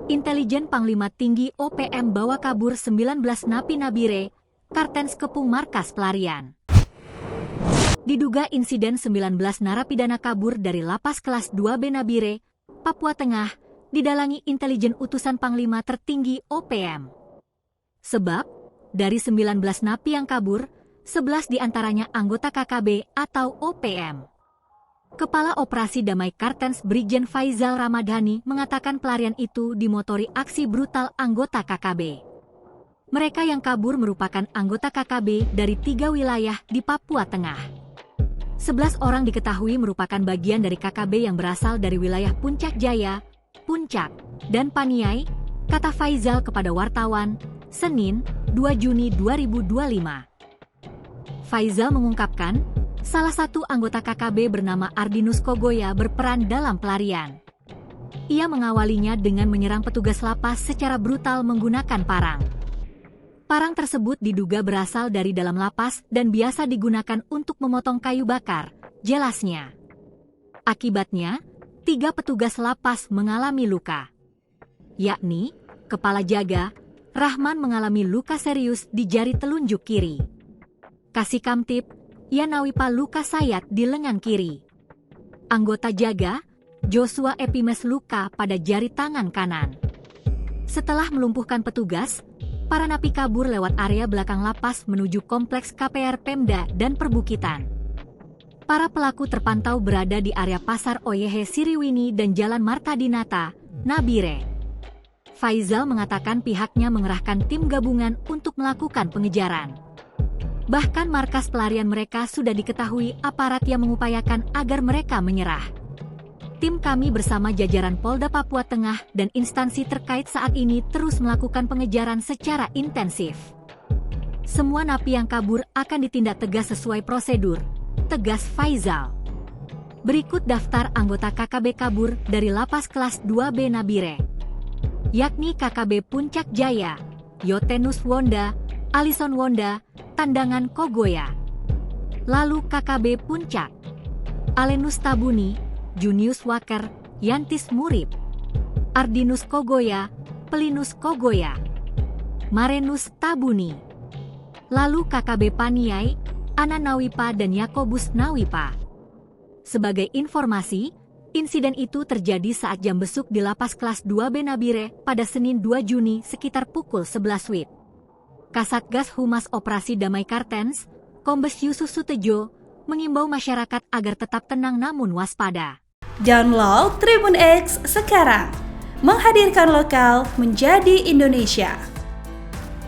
Intelijen Panglima Tinggi OPM bawa kabur 19 napi Nabire, Kartens kepung markas pelarian. Diduga insiden 19 narapidana kabur dari lapas kelas 2B Nabire, Papua Tengah, didalangi intelijen utusan Panglima tertinggi OPM. Sebab, dari 19 napi yang kabur, 11 diantaranya anggota KKB atau OPM. Kepala Operasi Damai Kartens Brigjen Faizal Ramadhani mengatakan pelarian itu dimotori aksi brutal anggota KKB. Mereka yang kabur merupakan anggota KKB dari 3 wilayah di Papua Tengah. 11 orang diketahui merupakan bagian dari KKB yang berasal dari wilayah Puncak Jaya, Puncak, dan Paniai, kata Faizal kepada wartawan, Senin, 2 Juni 2025. Faizal mengungkapkan, salah satu anggota KKB bernama Ardinus Kogoya berperan dalam pelarian. Ia mengawalinya dengan menyerang petugas lapas secara brutal menggunakan parang. Parang tersebut diduga berasal dari dalam lapas dan biasa digunakan untuk memotong kayu bakar, jelasnya. Akibatnya, 3 petugas lapas mengalami luka. Yakni, Kepala Jaga, Rahman mengalami luka serius di jari telunjuk kiri. Kasih Kamtip, Yanawipa luka sayat di lengan kiri. Anggota Jaga, Joshua Epimes luka pada jari tangan kanan. Setelah melumpuhkan petugas, para napi kabur lewat area belakang lapas menuju kompleks KPR Pemda dan perbukitan. Para pelaku terpantau berada di area Pasar Oyehe Siriwini dan Jalan Marta Dinata, Nabire. Faizal mengatakan pihaknya mengerahkan tim gabungan untuk melakukan pengejaran. Bahkan markas pelarian mereka sudah diketahui aparat yang mengupayakan agar mereka menyerah. Tim kami bersama jajaran Polda Papua Tengah dan instansi terkait saat ini terus melakukan pengejaran secara intensif. Semua napi yang kabur akan ditindak tegas sesuai prosedur, tegas Faizal. Berikut daftar anggota KKB kabur dari lapas kelas 2B Nabire, yakni KKB Puncak Jaya, Yotenus Wonda, Alison Wonda, Tandangan Kogoya. Lalu KKB Puncak, Alenus Tabuni, Junius Waker, Yantis Murib, Ardinus Kogoya, Pelinus Kogoya, Marenus Tabuni. Lalu KKB Paniai, Ana Nawipa dan Yakobus Nawipa. Sebagai informasi, insiden itu terjadi saat jam besuk di lapas kelas 2B Nabire pada Senin 2 Juni sekitar pukul 11 WIB. Kasatgas Humas Operasi Damai Kartens, Kombes Yusuf Sutejo, mengimbau masyarakat agar tetap tenang namun waspada. Download Tribun X sekarang, menghadirkan lokal menjadi Indonesia.